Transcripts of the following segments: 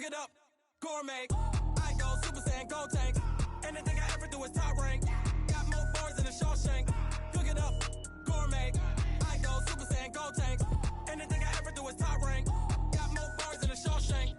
Cook it up, gourmet. I go Super Saiyan, gold tank. Anything I ever do is top rank. Got more bars than a Shawshank. Cook it up, gourmet. I go Super Saiyan, gold tank. Anything I ever do is top rank. Got more bars than a Shawshank.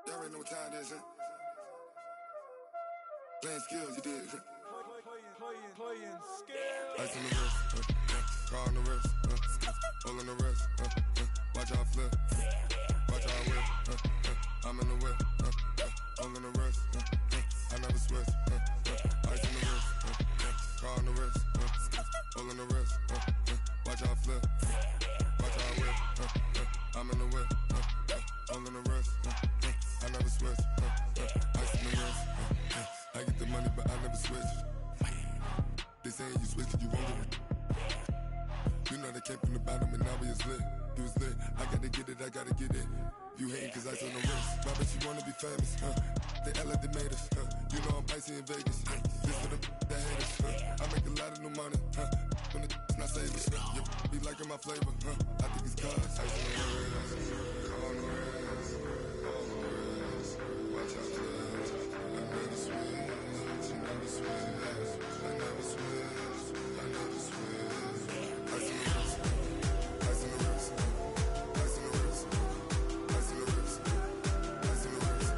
Y'all already know what time it is, huh? Playing skills, you did. Playing skills. Ice on the wrist, car on the wrist, hole in the wrist, watch out flip, watch out whip, I'm in the whip, hole in the wrist, I never switch, ice on the wrist, car on the wrist, hole in the wrist, watch out flip, watch out whip, I'm in the whip, hole in the wrist, I never switch, ice on the wrist, I get the money but I never switch. They saying you switch 'cause you won't get it. You know they came from the bottom and now we is lit. You was lit, I gotta get it, I gotta get it. You hating 'cause ice on the wrist. Why bet you wanna be famous, They Ella, they made us, You know I'm icy in Vegas, This for the that hate us, I make a lot of new money, When it's not savings, You be liking my flavor, I think it's cause ice on the wrist, car on the wrist, all on the wrist. Watch out, cuz I never switch, you never switch. I never switch, I never switch. Ice on the wrist, ice on the wrist, ice on the wrist, ice on the wrist, ice on the wrist,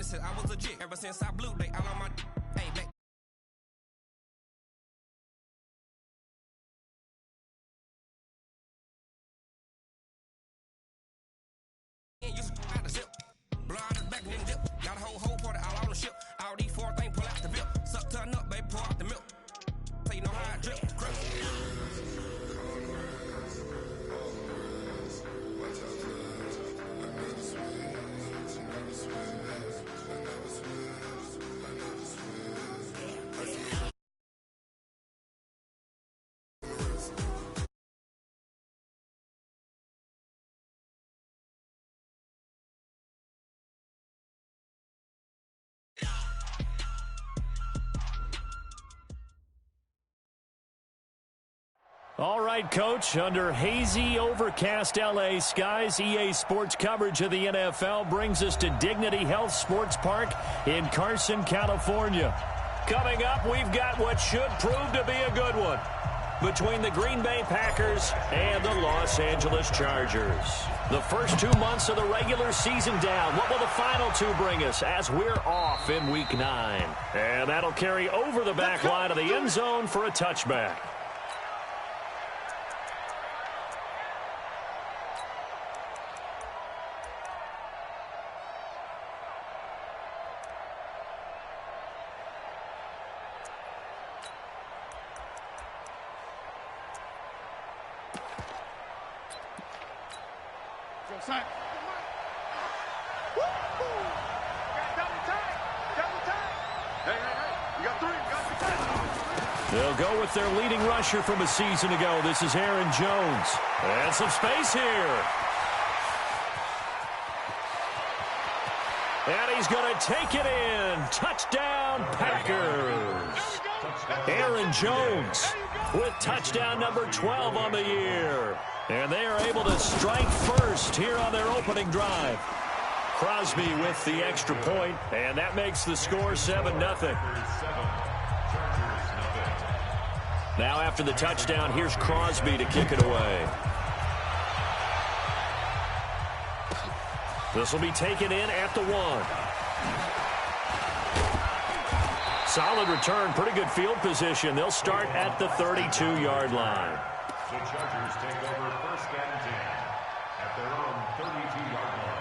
since I was legit. Ever since I blew, they all on my hey back. Used to out the zip. Blow out the back and then dip. Got a whole party all on the ship. All these four things pull out the bip. Suck turn up, baby, pour out the milk. So you know how I drip. All right, Coach, under hazy, overcast L.A. skies, EA Sports coverage of the NFL brings us to Dignity Health Sports Park in Carson, California. Coming up, we've got what should prove to be a good one between the Green Bay Packers and the Los Angeles Chargers. The first 2 months of the regular season down. What will the final two bring us as we're off in Week 9? And that'll carry over the back line of the end zone for a touchback. They'll go with their leading rusher from a season ago. This is Aaron Jones. And some space here. And he's going to take it in. Touchdown, Packers. Aaron Jones with touchdown number 12 on the year. And they are able to strike first here on their opening drive. Crosby with the extra point, and that makes the score 7-0. Now after the touchdown, here's Crosby to kick it away. This will be taken in at the 1. Solid return, pretty good field position. They'll start at the 32-yard line. The Chargers take over first and 10 at their own 32-yard line.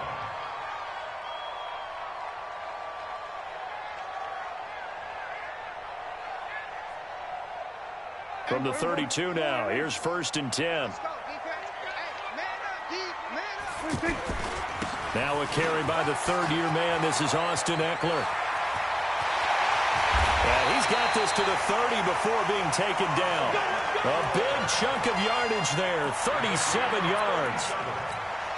From the 32 now, here's first and 10. Now a carry by the third-year man. This is Austin Eckler. And he's got this to the 30 before being taken down. A big chunk of yardage there, 37 yards.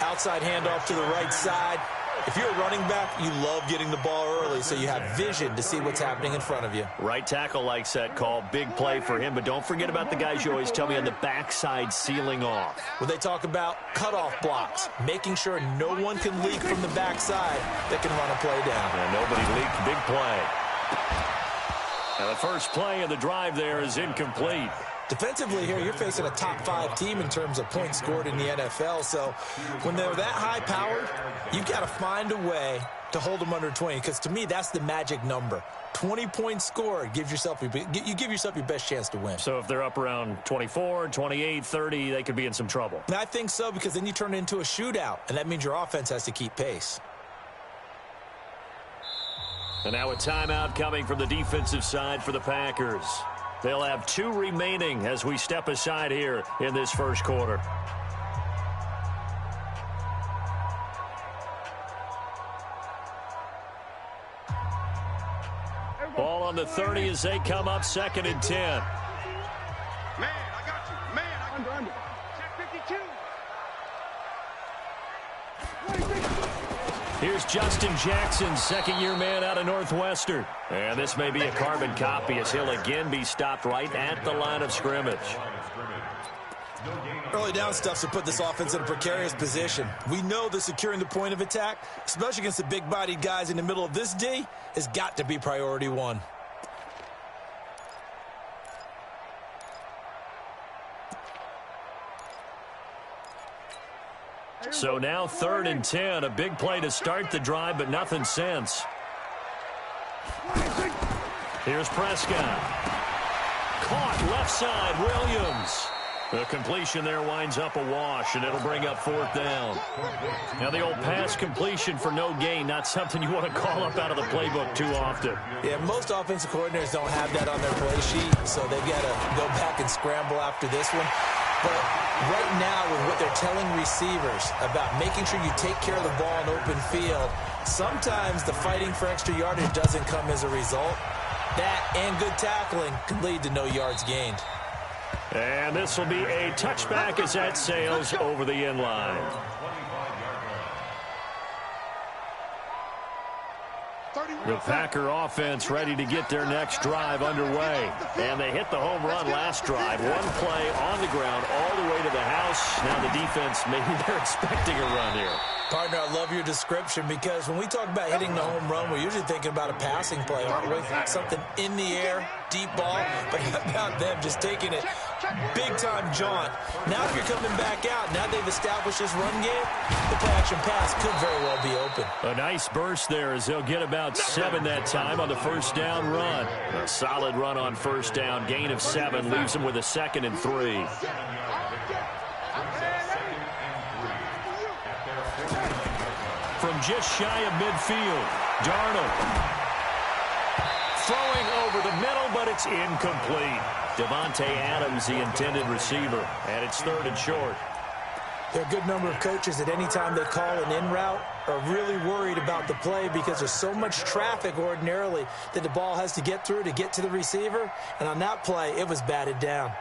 Outside handoff to the right side. If you're a running back, you love getting the ball early so you have vision to see what's happening in front of you. Right tackle likes that call. Big play for him, but don't forget about the guys you always tell me on the backside sealing off. When they talk about cutoff blocks, making sure no one can leak from the backside that can run a play down. And nobody leaked. Big play. Now the first play of the drive there is incomplete. Defensively here, you're facing a top-5 team in terms of points scored in the NFL. So when they're that high-powered, you've got to find a way to hold them under 20. Because to me, that's the magic number. 20 points scored, you give yourself your best chance to win. So if they're up around 24, 28, 30, they could be in some trouble. And I think so, because then you turn it into a shootout, and that means your offense has to keep pace. And now a timeout coming from the defensive side for the Packers. They'll have 2 remaining as we step aside here in this first quarter. Ball on the 30 as they come up, 2nd and 10. Man, I got you. Man, I got you. Check 52. Here's Justin Jackson, second-year man out of Northwestern. And this may be a carbon copy as he'll again be stopped right at the line of scrimmage. Early down stuff to put this offense in a precarious position. We know that securing the point of attack, especially against the big-bodied guys in the middle of this D, has got to be priority 1. So now 3rd and 10, a big play to start the drive, but nothing since. Here's Prescott. Caught left side, Williams. The completion there winds up a wash, and it'll bring up 4th down. Now, the old pass completion for no gain, not something you want to call up out of the playbook too often. Yeah, most offensive coordinators don't have that on their play sheet, so they've got to go back and scramble after this one. But right now, with what they're telling receivers about making sure you take care of the ball in open field, sometimes the fighting for extra yardage doesn't come as a result. That and good tackling can lead to no yards gained. And this will be a touchback as that sails over the end line. The Packer offense ready to get their next drive underway. And they hit the home run last drive. One play on the ground all the way to the house. Now the defense, maybe they're expecting a run here. Partner, I love your description because when we talk about hitting the home run, we're usually thinking about a passing play, aren't we? Something in the air, deep ball. But how about them just taking it big-time jaunt? Now if you're coming back out, now they've established this run game, the play-action pass could very well be open. A nice burst there as they'll get about 7 that time on the first down run. A solid run on first down. Gain of 7 leaves them with a 2nd and 3. From just shy of midfield, Darnold. Throwing over the middle, but it's incomplete. Devontae Adams, the intended receiver, and it's 3rd and short. There are a good number of coaches that any time they call an in route are really worried about the play because there's so much traffic ordinarily that the ball has to get through to get to the receiver. And on that play, it was batted down.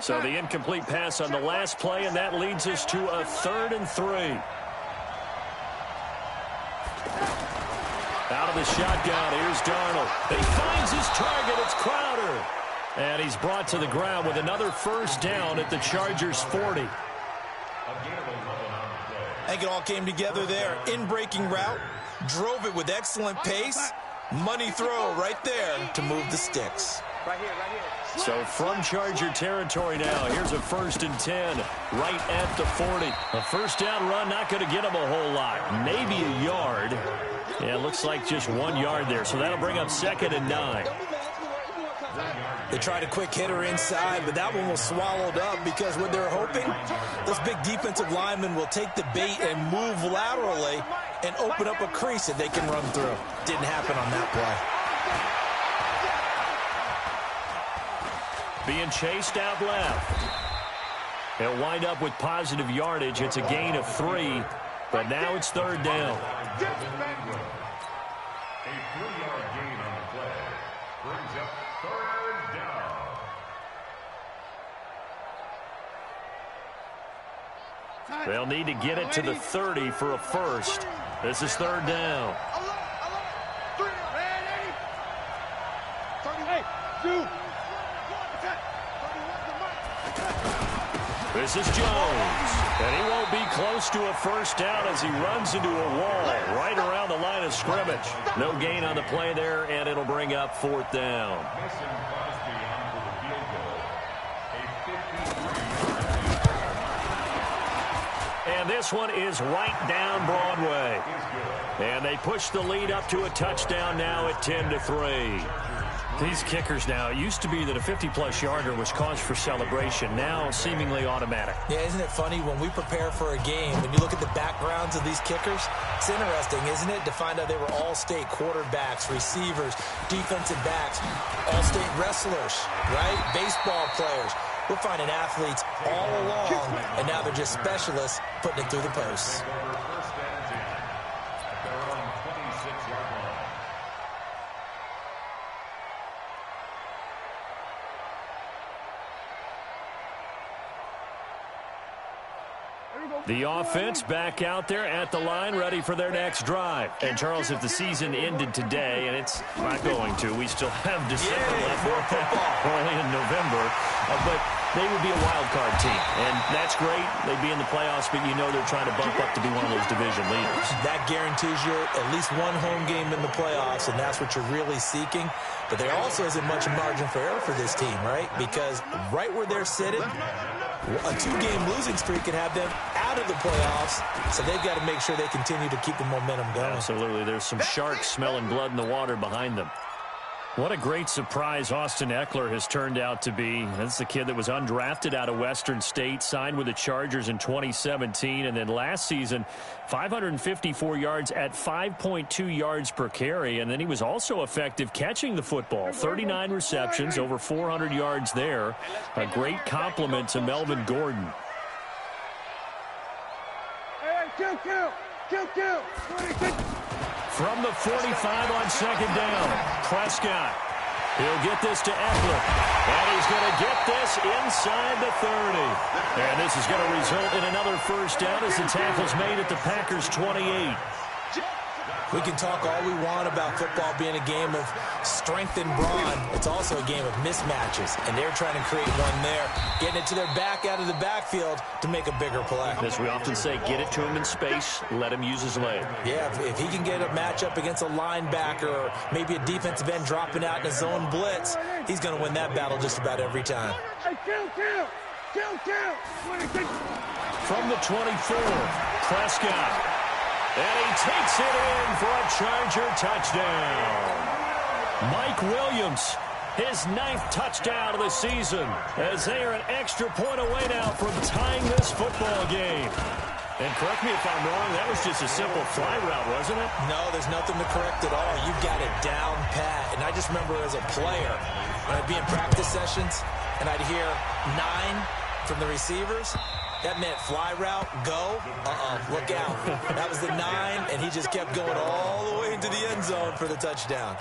So the incomplete pass on the last play, and that leads us to a 3rd and 3. Out of the shotgun, here's Darnold. He finds his target, it's Crowder. And he's brought to the ground with another first down at the Chargers' 40. I think it all came together there. In-breaking route, drove it with excellent pace. Money throw right there to move the sticks. Right here. So from Charger territory now, here's a 1st and 10 right at the 40. A first down run, not going to get him a whole lot. Maybe a yard. Yeah, it looks like just 1 yard there. So that'll bring up 2nd and 9. They tried a quick hitter inside, but that one was swallowed up because what they're hoping, those big defensive linemen will take the bait and move laterally and open up a crease that they can run through. Didn't happen on that play. Being chased out left. He'll wind up with positive yardage. It's a gain of 3, but now it's 3rd down. A 3-yard gain on the play brings up 3rd down. They'll need to get it to the 30 for a first. This is 3rd down. 2. This is Jones, and he won't be close to a first down as he runs into a wall right around the line of scrimmage. No gain on the play there, and it'll bring up 4th down. And this one is right down Broadway. And they push the lead up to a touchdown now at 10-3. These kickers now, it used to be that a 50-plus yarder was cause for celebration. Now seemingly automatic. Yeah, isn't it funny when we prepare for a game, when you look at the backgrounds of these kickers, it's interesting, isn't it, to find out they were all-state quarterbacks, receivers, defensive backs, all-state wrestlers, right? Baseball players. We're finding athletes all along, and now they're just specialists putting it through the posts. The offense back out there at the line, ready for their next drive. And, Charles, if the season ended today, and it's not going to, we still have December left, early in November, but they would be a wild card team. And that's great. They'd be in the playoffs, but you know they're trying to bump up to be one of those division leaders. That guarantees you at least one home game in the playoffs, and that's what you're really seeking. But there also isn't much margin for error for this team, right? Because right where they're sitting, a 2-game losing streak could have them out of the playoffs, so they've got to make sure they continue to keep the momentum going. Absolutely. There's some sharks smelling blood in the water behind them. What a great surprise Austin Eckler has turned out to be. That's the kid that was undrafted out of Western State, signed with the Chargers in 2017, and then last season, 554 yards at 5.2 yards per carry, and then he was also effective catching the football. 39 receptions, over 400 yards there. A great compliment to Melvin Gordon. From the 45 on second down, Prescott. He'll get this to Eckler. And he's going to get this inside the 30. And this is going to result in another first down as the tackle's made at the Packers' 28. We can talk all we want about football being a game of strength and brawn. It's also a game of mismatches, and they're trying to create one there, getting it to their back out of the backfield to make a bigger play. As we often say, get it to him in space, let him use his leg. Yeah, if he can get a matchup against a linebacker or maybe a defensive end dropping out in a zone blitz, he's going to win that battle just about every time. From the 24, Prescott. And he takes it in for a Charger touchdown. Mike Williams, his 9th touchdown of the season, as they are an extra point away now from tying this football game. And correct me if I'm wrong, that was just a simple fly route, wasn't it? No, there's nothing to correct at all. You've got it down pat. And I just remember as a player, when I'd be in practice sessions, and I'd hear 9 from the receivers, that meant fly route, go, look out. That was the 9, and he just kept going all the way into the end zone for the touchdown.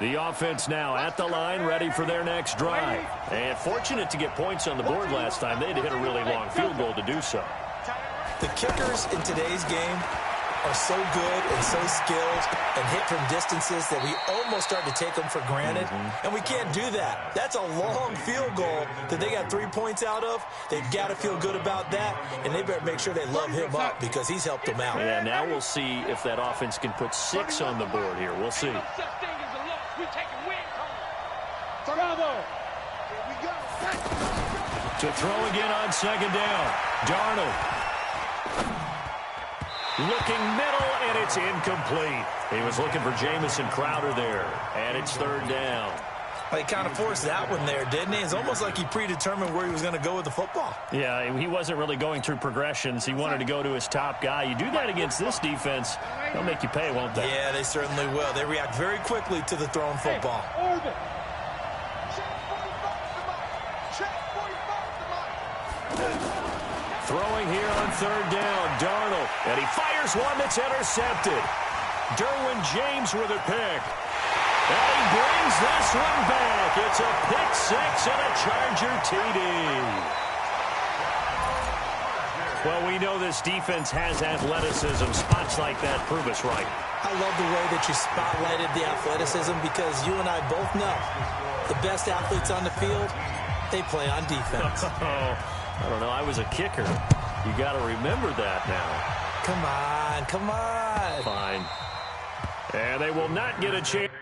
The offense now at the line, ready for their next drive. And fortunate to get points on the board last time. They had to hit a really long field goal to do so. The kickers in today's game are so good and so skilled and hit from distances that we almost start to take them for granted. And we can't do that. That's a long field goal that they got 3 points out of. They've got to feel good about that, and they better make sure they love him up because he's helped them out. Yeah, now we'll see if that offense can put 6 on the board here. We'll see. To throw again on second down, Darnold. Looking middle, and it's incomplete. He was looking for Jamison Crowder there, and it's 3rd down. Well, he kind of forced that one there, didn't he? It's almost like he predetermined where he was going to go with the football. Yeah, he wasn't really going through progressions. He wanted to go to his top guy. You do that against this defense, they'll make you pay, won't they? Yeah, they certainly will. They react very quickly to the thrown football. Throwing here on 3rd down, Darnold. And he fires one that's intercepted. Derwin James with a pick. And he brings this one back. It's a pick 6 and a Charger TD. Well, we know this defense has athleticism. Spots like that prove us right. I love the way that you spotlighted the athleticism because you and I both know the best athletes on the field, they play on defense. I don't know. I was a kicker. You got to remember that now. Come on, come on. Fine. And they will not get a chance.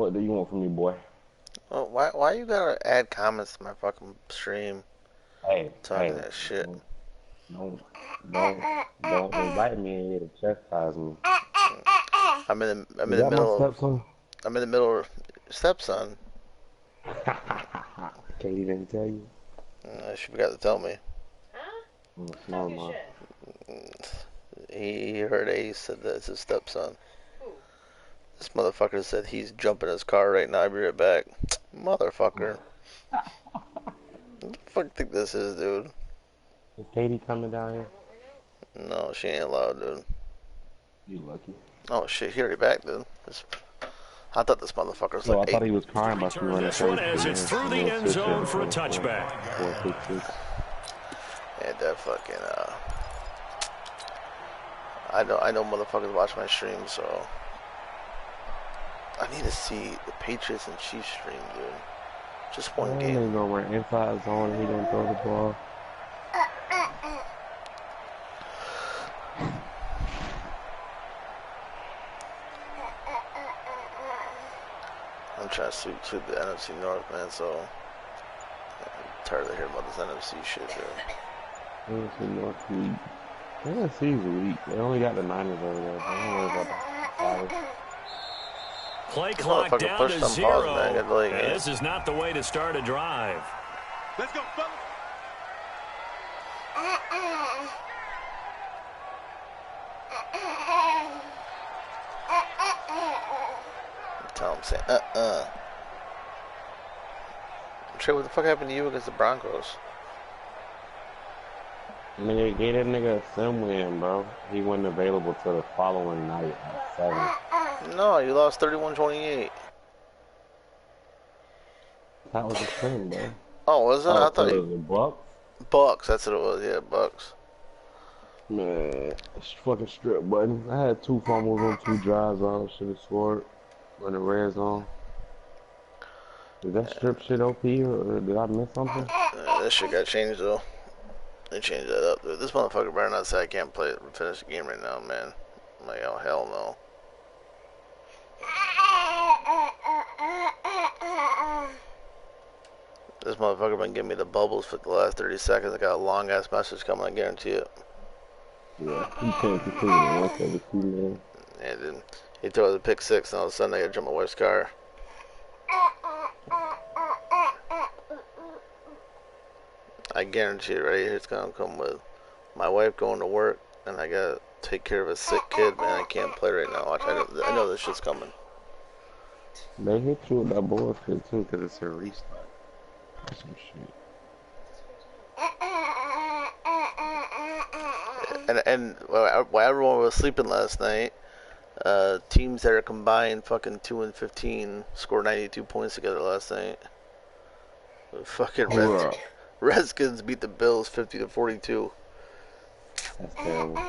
What do you want from me, boy? Well, why you gotta add comments to my fucking stream? Hey, Talking that shit. Don't invite me in here to chastise me. I'm in the Is that my middle. stepson? I'm in the middle of stepson. Katie didn't tell you? She forgot to tell me. No. He heard Ace said that it's his stepson. Who? This motherfucker said he's jumping his car right now. I'll be right back. Motherfucker. What the fuck think this is, dude? Is Katie coming down here? No, she ain't allowed, dude. You lucky. Oh shit, he already back, dude. I thought this motherfucker was like I thought he was crying about you running. This one as it's through the end zone for a touchback. Yeah, that fucking I know motherfuckers watch my stream, so I need to see the Patriots and Chiefs stream, dude. Just one game. He's gonna run inside zone and he gonna throw the ball. I'm trying to sweep the NFC North, man, so I'm tired of hearing about this NFC shit, dude. NFC North weak. NFC's weak. They only got the Niners over there. Don't worry about that. Play clock down to 0. And this is not the way to start a drive. Let's go, fellas. Tell him, say, Trey, what the fuck happened to you against the Broncos? Nigga, gave that nigga a sim win, bro. He wasn't available till the following night at 7. No, you lost 31-28. That was a sim, bro. Oh, was it? I thought it was the Bucks? Bucks, that's what it was, yeah, Bucks. Man, it's fucking strip button. I had 2 fumbles on 2 drives. I should have scored when the red zone. Is that strip shit OP or did I miss something? This shit got changed though. They changed that up. Dude. This motherfucker better not say I can't finish the game right now, man. I'm like, oh hell no. This motherfucker been giving me the bubbles for the last 30 seconds. I got a long ass message coming, I guarantee it. Yeah, he can't complete it once every 2 minutes. Yeah, dude. He threw the pick 6 and all of a sudden I gotta jump my wife's car. I guarantee you right here it's gonna come with my wife going to work and I gotta take care of a sick kid, man. I can't play right now. Watch, I know this shit's coming. They hit you with that bullshit too because it's a restart. That's some shit. And while everyone was sleeping last night, teams that are combined fucking 2-15 scored 92 points together last night. Fucking Redskins beat the Bills 50-42. That's terrible.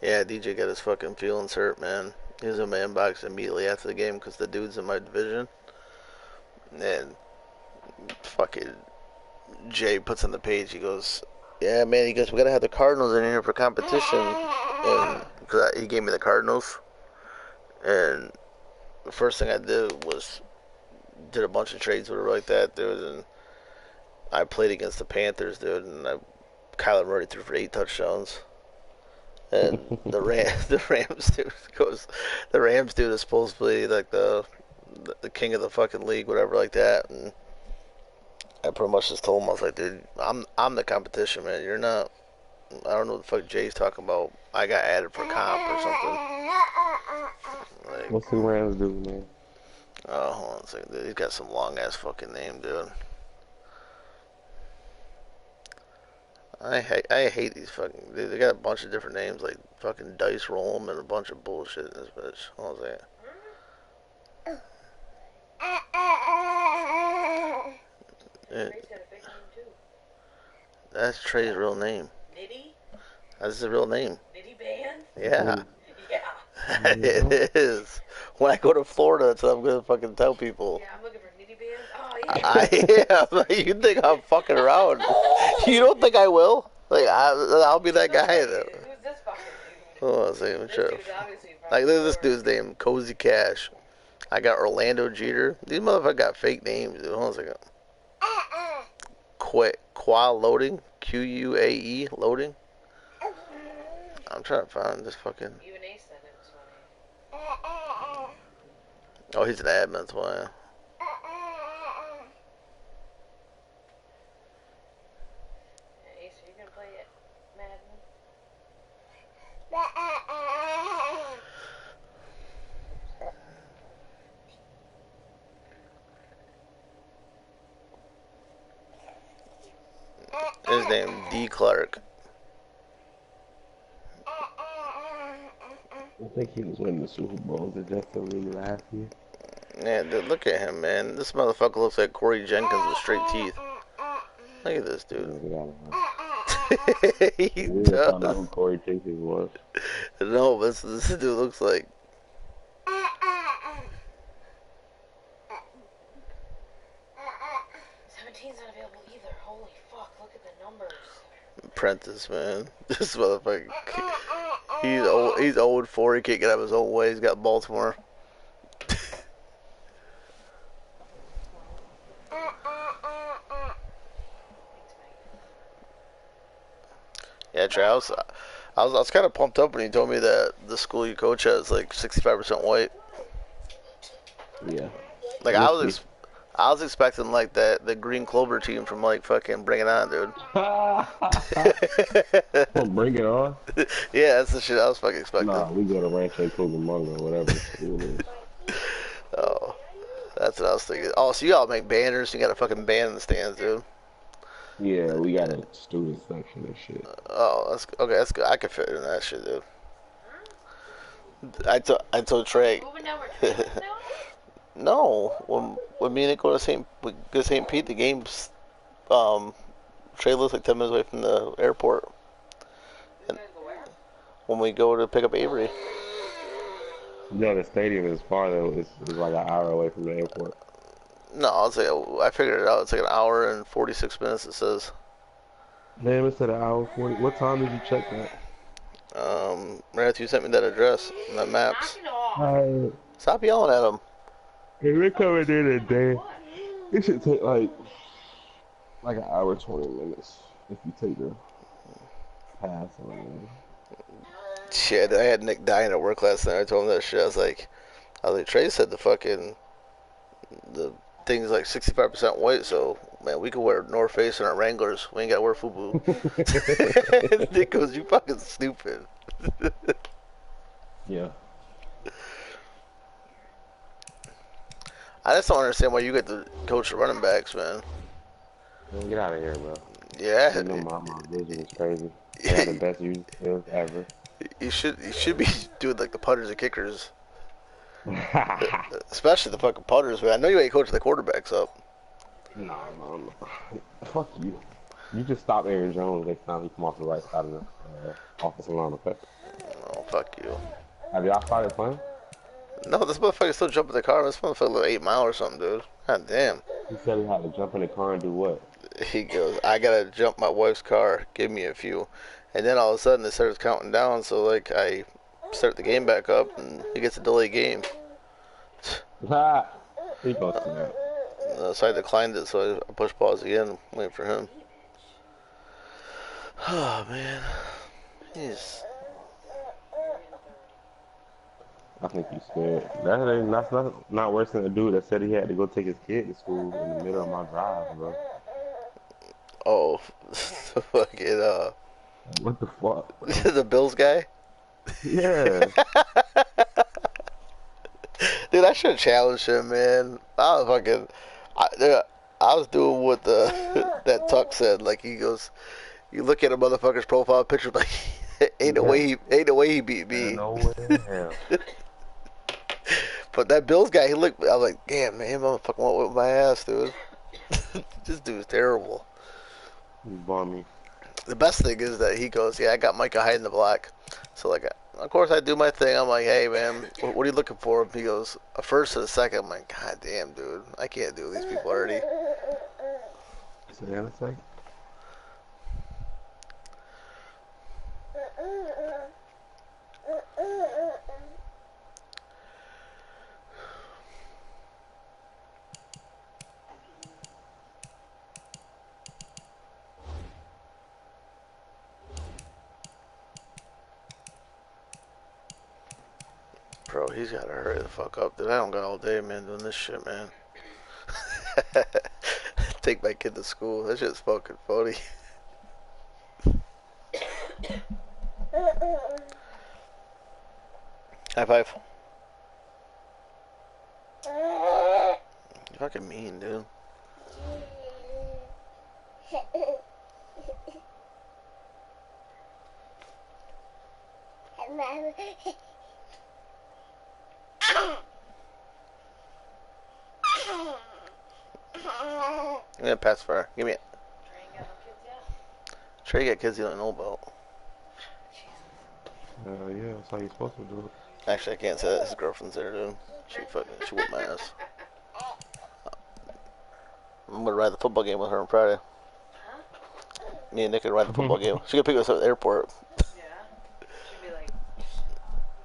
Yeah, DJ got his fucking feelings hurt, man. He was in my inbox immediately after the game because the dude's in my division. And fucking Jay puts on the page, he goes, yeah, man, he goes, we gotta have the Cardinals in here for competition. And cause he gave me the Cardinals. And the first thing I did was did a bunch of trades with her like that, dude. And I played against the Panthers, dude. And Kyler Murray threw for 8 touchdowns. And the Rams dude goes, the Rams dude is supposed to be like the king of the fucking league, whatever like that. And I pretty much just told him, I was like, dude, I'm the competition, man. You're not. I don't know what the fuck Jay's talking about. I got added for comp or something. Like, what's the Rams do, man? Oh, hold on a second, dude. He's got some long ass fucking name, dude. I hate these fucking. Dude, they got a bunch of different names, like fucking Dice Roll 'em and a bunch of bullshit in this bitch. Hold on a second. Yeah. That's Trey's real name. Nitty? That's his real name. Nitty Band? Yeah. Yeah. It is. When I go to Florida, that's what I'm going to fucking tell people. Yeah, I'm looking for Nitty Band. Oh, yeah. You think I'm fucking around. You don't think I will? Like, I'll be that guy. Who's this fucking Hold on a second, like, look at this dude's name, Cozy Cash. I got Orlando Jeter. These motherfuckers got fake names, dude. Hold on a second. Qua loading, QUAE loading. I'm trying to find this fucking. Even Ace said it was funny. Oh, he's an admin, that's why. Ace, are you gonna play it, Madden? His name D. Clark. I think he was winning the Super Bowl. Did that for me last year? Man, dude, look at him, man. This motherfucker looks like Corey Jenkins with straight teeth. Look at this dude. He does. I know who Corey Jenkins was. No, but this dude looks like. 17's not available either. Holy fuck, look at the numbers. Prentice, man. This motherfucker. He's old. He's old 4. He can't get out of his own way. He's got Baltimore. Yeah, Trey, I was kind of pumped up when you told me that the school you coach at is like 65% white. Yeah. Like I was expecting like the Green Clover team from like fucking Bring It On, dude. Bring It On? Yeah, that's the shit I was fucking expecting. Nah, we go to Rancho Cucamonga, whatever the school is. Oh, that's what I was thinking. Oh, so you all make banners? You got a fucking band in the stands, dude. Yeah, we got a student section and shit. Oh, that's okay. That's good. I could fit in that shit, dude. I told Trey. No, when me and Nick go to St. Pete, the game's Trey lives like 10 minutes away from the airport. And when we go to pick up Avery. No, the stadium is far though. It's like an hour away from the airport. No, I figured it out. It's like an hour and 46 minutes. It says. Damn, it said an hour 40. What time did you check that? Right after you sent me that address and that maps. Alright. Stop yelling at him. Hey, we're coming in a day. It should take like an hour 20 minutes if you take the pass on there. Shit, I had Nick dying at work last night. I told him that shit. I was like, Trey said the thing's like 65% white, so man, we could wear North Face and our Wranglers. We ain't gotta wear FUBU. Nick goes, you fucking stupid. Yeah. I just don't understand why you get to coach the running backs, man. Man, get out of here, bro. Yeah. You know my vision is crazy. I got the best use skills ever. You should be doing like the punters and kickers. Especially the fucking punters, man. I know you ain't coaching the quarterbacks up. No. Fuck you. You just stop Aaron Jones next time he come off the right side of the offensive line, okay? Oh, fuck you. Have y'all started playing? No, this motherfucker still jumping the car. This motherfucker live 8 Mile or something, dude. God damn. He said he had to jump in the car and do what? He goes, I gotta jump my wife's car. Give me a few. And then all of a sudden it starts counting down, so like I start the game back up and he gets a delayed game. He goes to that. So I declined it, so I pushed pause again, waiting for him. Oh man. Jeez. I think he's scared. That's not worse than the dude that said he had to go take his kid to school in the middle of my drive, bro. Oh, fucking what the fuck? The Bills guy? Yeah. Dude, I should have challenged him, man. I was doing what that Tuck said. Like he goes, you look at a motherfucker's profile picture, like ain't no way he beat me. No way. But that Bills guy, I was like, damn man, I'm fucking with my ass, dude. This dude's terrible. He's bummy. The best thing is that he goes, yeah, I got Micah hiding the block. So like, of course I do my thing. I'm like, hey man, what are you looking for? He goes, a first and a second. I'm like, god damn, dude, I can't do these people already. Say that a second. Bro, he's gotta hurry the fuck up, dude. I don't got all day, man, doing this shit, man. Take my kid to school. That shit's fucking funny. High five. You're fucking mean, dude. I'm gonna pass for her. Give me it. Trey got kids you don't know about. Yeah, that's how you're supposed to do it. Actually, I can't say that. His girlfriend's there, dude. She whipped my ass. I'm gonna ride the football game with her on Friday. Me and Nick can ride the football game. She's gonna pick us up at the airport. Yeah. She'd be like.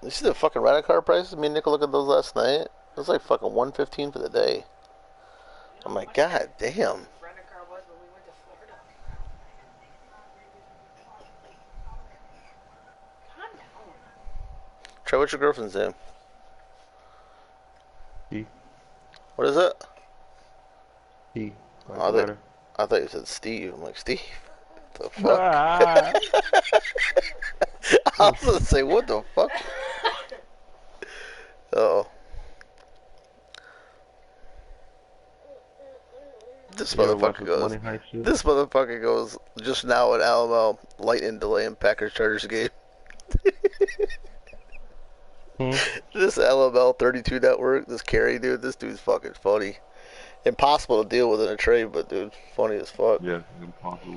You see the fucking rental car prices? Me and Nick looked at those last night. It was like fucking $115 for the day. I'm like, God damn. Rental car was when we went to Florida. Calm down. Trey, what's your girlfriend's name? Steve. What is it? Steve. Like I thought you said Steve. I'm like, Steve? The fuck? Ah. I was gonna say, what the fuck? Oh. This motherfucker goes just now at Alamo, Lightning delaying Packers Chargers game. This LML 32 network, this carry, dude, this dude's fucking funny. Impossible to deal with in a trade, but dude, funny as fuck. Yeah, impossible.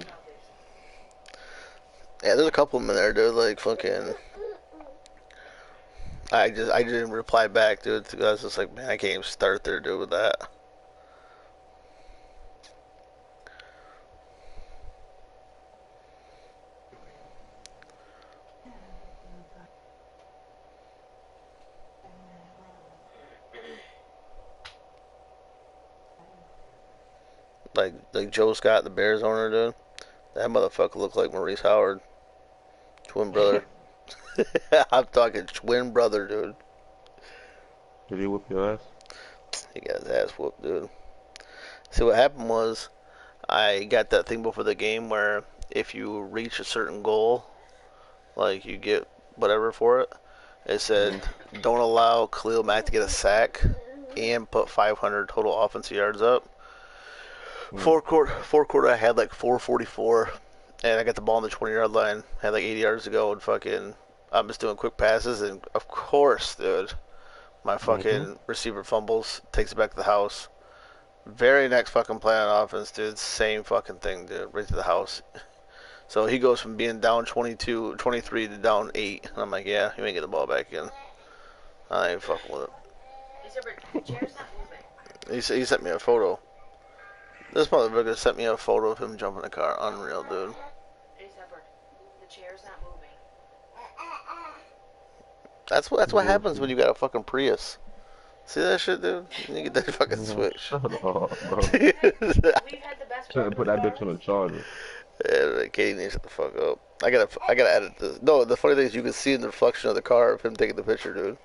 Yeah, there's a couple of them in there, dude, like fucking. I didn't reply back, dude. I was just like, man, I can't even start there, dude, with that. Like Joe Scott, the Bears owner, dude. That motherfucker looked like Maurice Howard. Twin brother. I'm talking twin brother, dude. Did he whoop your ass? He got his ass whooped, dude. See, what happened was, I got that thing before the game where if you reach a certain goal, like you get whatever for it, it said, don't allow Khalil Mack to get a sack and put 500 total offensive yards up. Fourth quarter, I had like 444, and I got the ball on the 20-yard line. Had like 80 yards to go, and fucking, I'm just doing quick passes, and of course, dude, my fucking receiver fumbles, takes it back to the house. Very next fucking play on offense, dude, same fucking thing, dude, right to the house. So he goes from being down 23 to down 8, and I'm like, yeah, you ain't get the ball back in. I ain't fucking with it. He sent me a photo. This motherfucker sent me a photo of him jumping the car. Unreal, dude. The chair's not moving. That's what happens when you got a fuking Prius. See that shit, dude? You get that fucking switch. Shut up, bro. We've had the best. Trying to put that bitch on a charger. Yeah, Katie needs to shut the fuck up. I gotta edit this. No, the funny thing is you can see in the reflection of the car of him taking the picture, dude.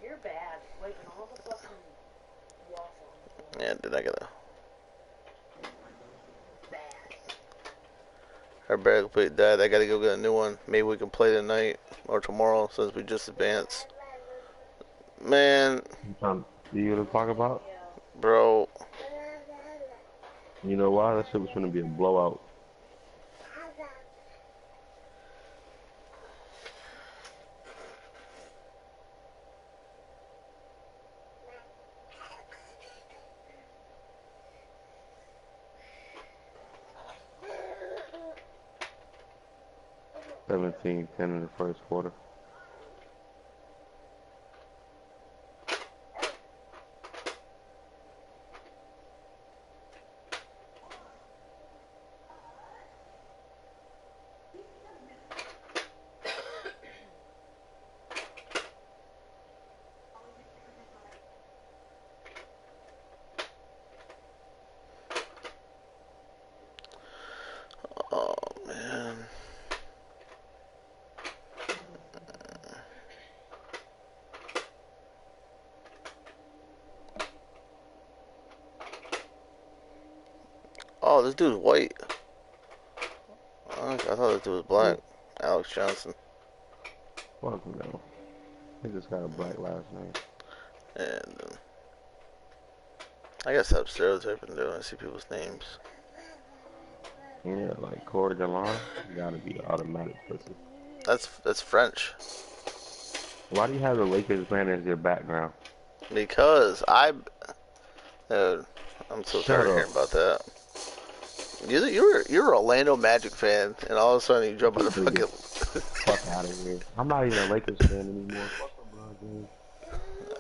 You're bad. Wiping all the fucking waffle. Yeah, dude, I gotta. Our battery completely died. I gotta go get a new one. Maybe we can play tonight or tomorrow since we just advanced. Man. Do you want to talk about? Bro. You know why? That shit was gonna be a blowout. $17-10 in the first quarter. Oh, this dude's white. I thought this dude was black. Alex Johnson. Fuck no. He just got a black last name. And I guess I'm stereotyping though. I see people's names. Yeah, like Corey DeLon. You gotta be automatic pussy. That's French. Why do you have the Lakers brand as your background? Because dude, I'm so tired of hearing about that. You're an Orlando Magic fan, and all of a sudden you jump on the fucking. Fuck out of here! I'm not even a Lakers fan anymore. Fuck LeBron James.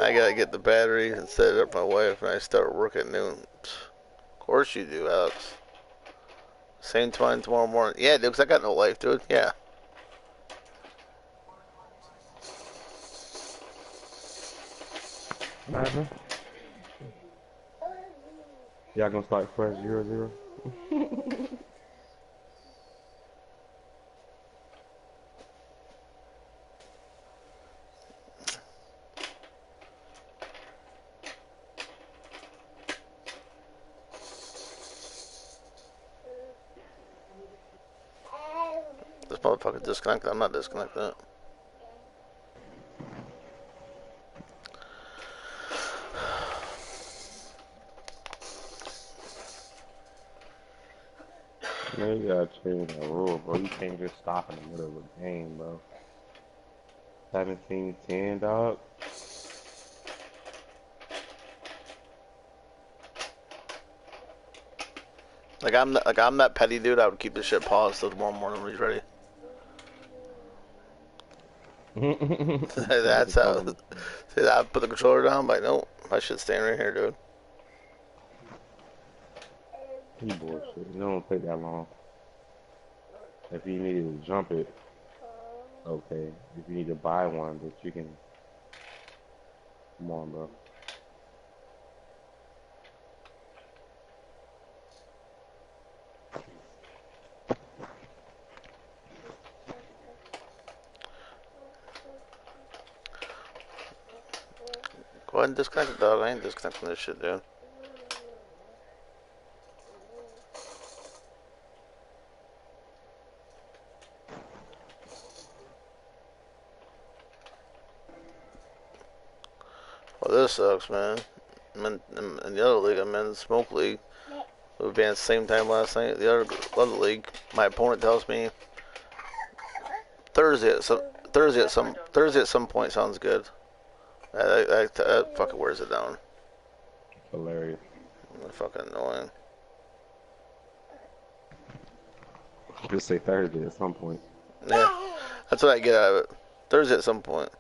I gotta get the batteries and set it up my wife, and I start work at noon. Of course you do, Alex. Same time tomorrow morning. Yeah, dude, 'cause I got no life, dude. Yeah. Madden. Y'all gonna start fresh 0-0? This motherfucker disconnected. I'm not disconnected. Man, you gotta change that rule, bro. You can't just stop in the middle of a game, bro. 17-10, dog. I'm that petty dude. I would keep this shit paused till tomorrow morning when he's ready. That's how. See that? I put the controller down. But no, my shit's staying right here, dude. You bullshit. It don't take that long. If you needed to jump it, okay. If you need to buy one, but you can. Come on, bro. Go ahead and disconnect it, dog. I ain't disconnecting this shit, dude. Well, this sucks, man. In the other league, I'm in the Smoke League. We advanced same time last night. The other league, my opponent tells me Thursday at some point sounds good. That fucking wears it down. Hilarious. Fucking annoying. Just say Thursday at some point. Yeah, that's what I get out of it. Thursday at some point.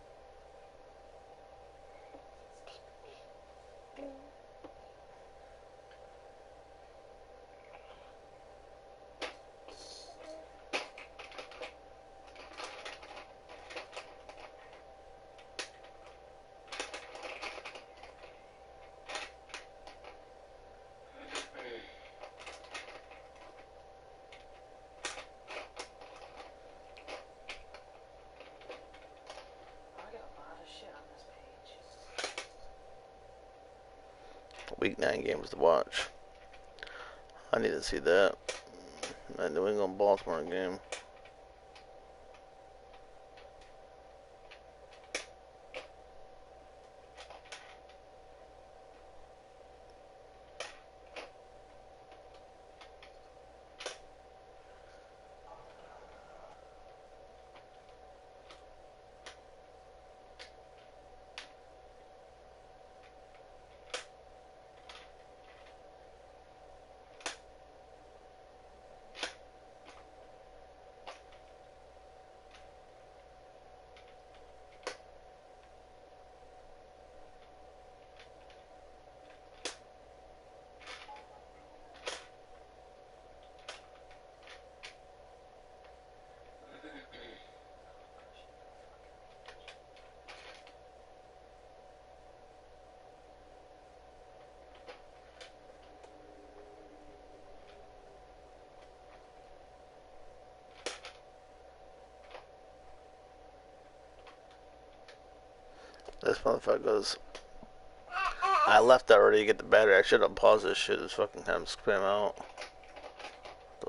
Week 9 games to watch. I need to see that. That New England Baltimore game. This motherfucker goes. I left already to get the battery. I should have paused this shit. It's fucking time to spam out.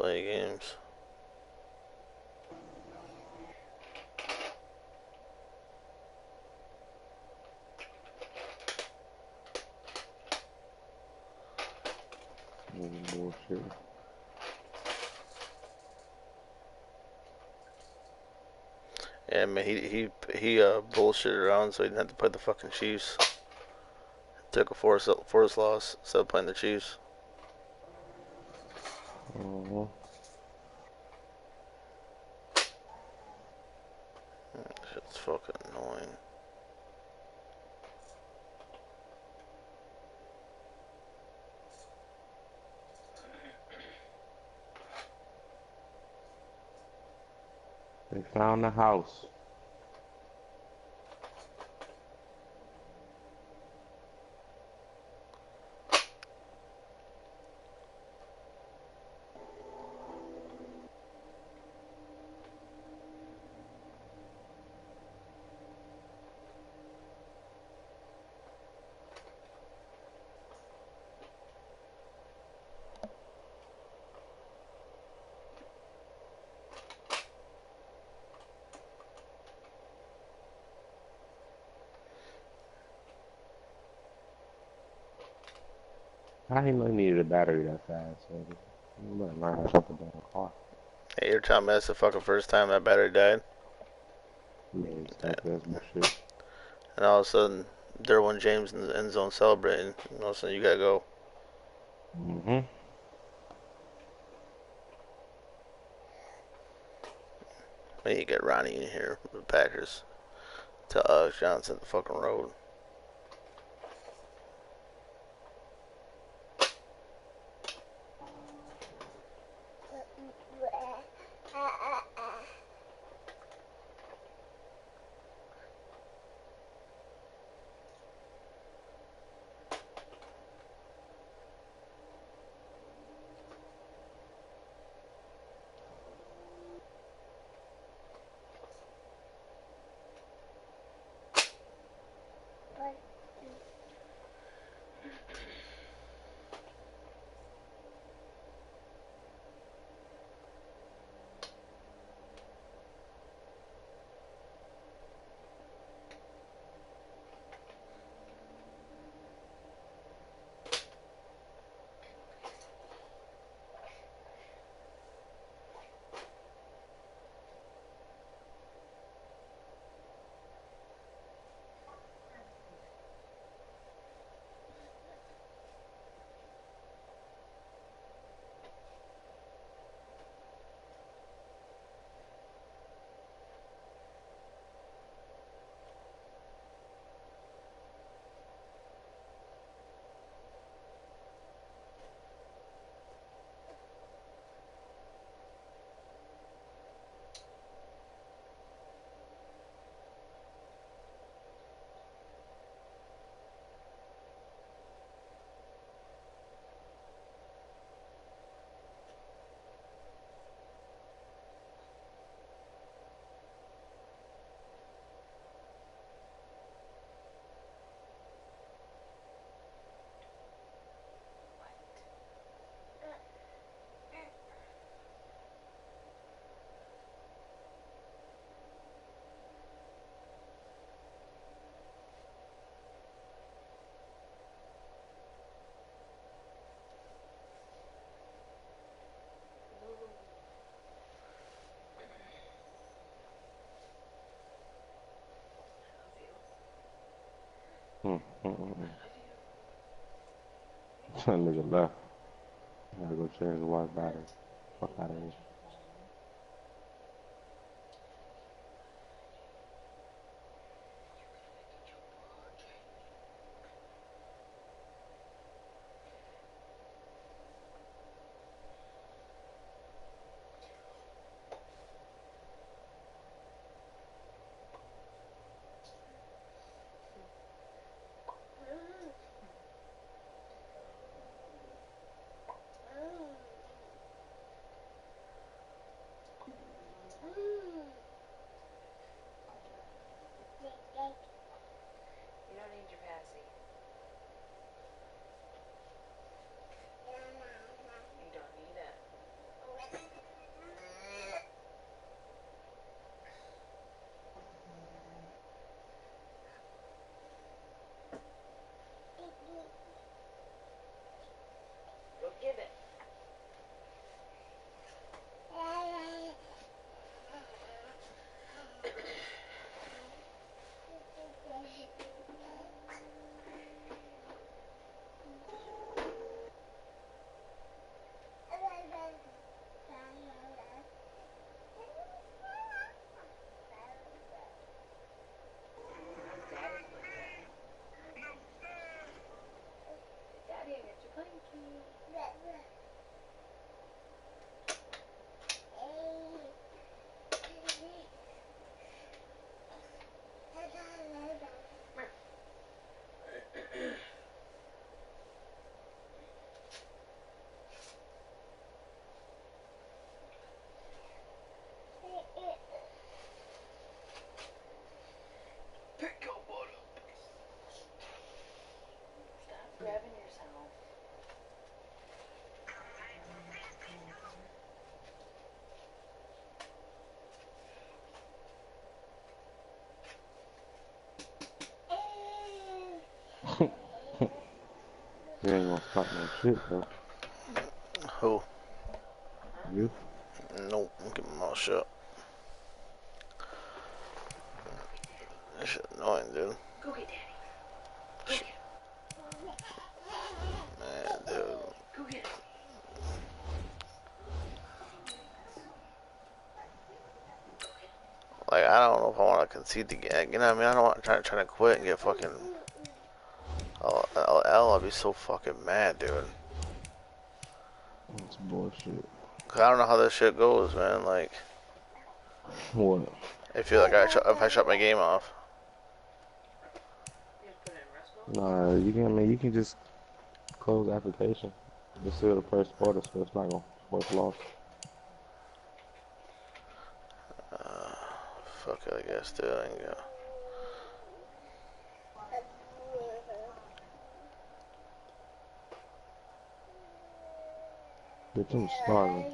play games. Bullshit. Yeah, man, he bullshitted around so he didn't have to play the fucking Chiefs. Took a forced loss instead of playing the Chiefs. Shit's fucking annoying. They found the house. I didn't know he needed a battery that fast. So you better learn how to shut the damn car. Hey, you're telling me that's the fucking first time that battery died? Yeah, exactly. That's bullshit. And all of a sudden, Derwin James in the end zone celebrating. And all of a sudden, you gotta go. We need to get Ronnie in here with the Packers. Tell Alex Johnson the fucking road. That nigga left. I gotta go change the wife's battery. Fuck out of here. You ain't gonna stop no shit, though. Who? You? Nope. I'm getting my mouth shut. That shit annoying, dude. Go get Daddy. Go get him. Man, dude. Go get him. Like, I don't know if I want to concede the game. You know what I mean? I don't want to try to quit and get fucking L. I'd be so fucking mad, dude. That's bullshit. Cause I don't know how this shit goes, man. Like, What? I feel like if I shut my game off. Nah, you can. I mean, you can just close the application. It's still the first quarter, so it's not gonna force loss. Fuck it, I guess, dude. I can go. Bitch, I'm starving.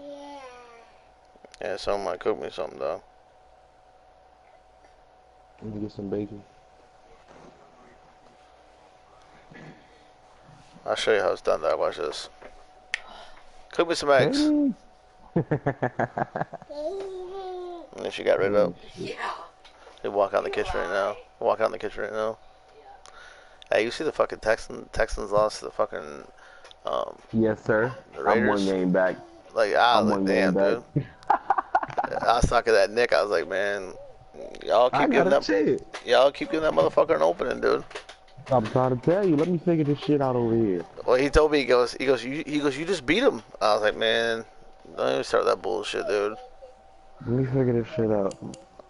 Yeah, someone might cook me something, though. Let me get some bacon. I'll show you how it's done, though. Watch this. Cook me some eggs. Hey. And then she got rid of. Yeah. They walk out in the kitchen right now. Walk out in the kitchen right now. Hey, you see the fucking Texans lost to the fucking Yes, sir. the I'm Raiders? one game back. Like, I I'm was like, one damn, game dude. I was talking to that Nick. I was like, man, y'all keep giving that motherfucker an opening, dude. I'm trying to tell you. Let me figure this shit out over here. Well, he told me, you just beat him. I was like, man, don't even start that bullshit, dude. Let me figure this shit out.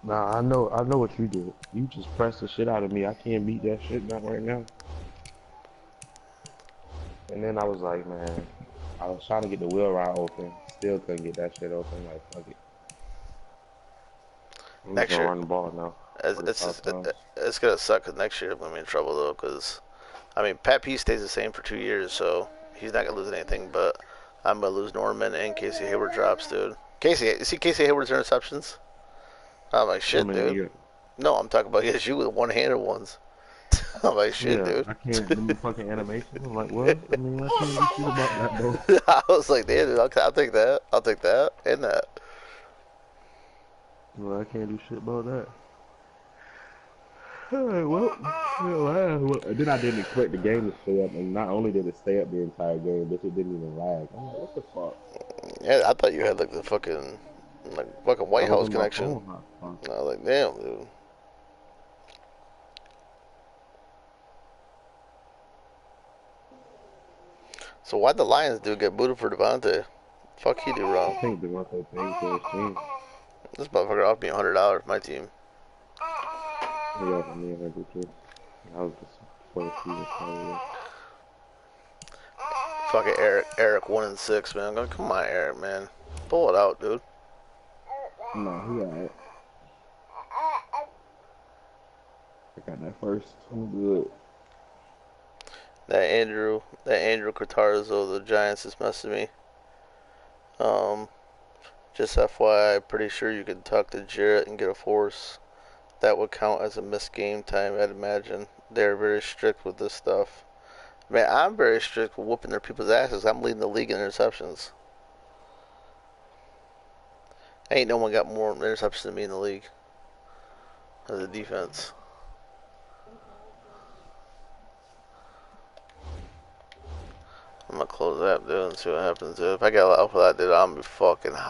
Nah, I know what you did. You just pressed the shit out of me. I can't beat that shit not right now. And then I was like, man, I was trying to get the wheel route open. Still couldn't get that shit open. Like, fuck it. I'm just gonna run the ball now. It's gonna suck because next year I'm gonna be in trouble though. Because I mean, Pat P stays the same for 2 years, so he's not gonna lose anything. But I'm gonna lose Norman and Casey Hayward drops, dude. You see Casey Hayward's interceptions? I'm like, shit, dude. No, I'm talking about you with one-handed ones. I'm like, shit, dude. I can't do the fucking animation. I'm like, what? I mean, I can't do shit about that, though. I was like, damn, dude, I'll take that. I'll take that and that. Well, I can't do shit about that. Alright, well, then I didn't expect the game to stay up, and not only did it stay up the entire game, but it didn't even lag. I'm like, what the fuck? Yeah, I thought you had like the fucking White House connection. I was like, damn, dude. So why'd the Lions dude get booted for Devontae? Fuck he do wrong. I think Devontae paid for his team. This motherfucker offered me $100 for my team. He offered me $100 too. I was just for the season probably. Fucking Eric 1-6, man. I'm going, come on, Eric, man. Pull it out, dude. No, he alright. I got that first. I'm good. That Andrew Cartarzo, the Giants is messing me. Just FYI, pretty sure you could talk to Jarrett and get a force. That would count as a missed game time, I'd imagine. They're very strict with this stuff. Man, I'm very strict with whooping their people's asses. I'm leading the league in interceptions. Ain't no one got more interceptions than me in the league. As a defense. I'm gonna close that, dude, and see what happens, dude. If I get a lot for that, dude, I'm gonna be fucking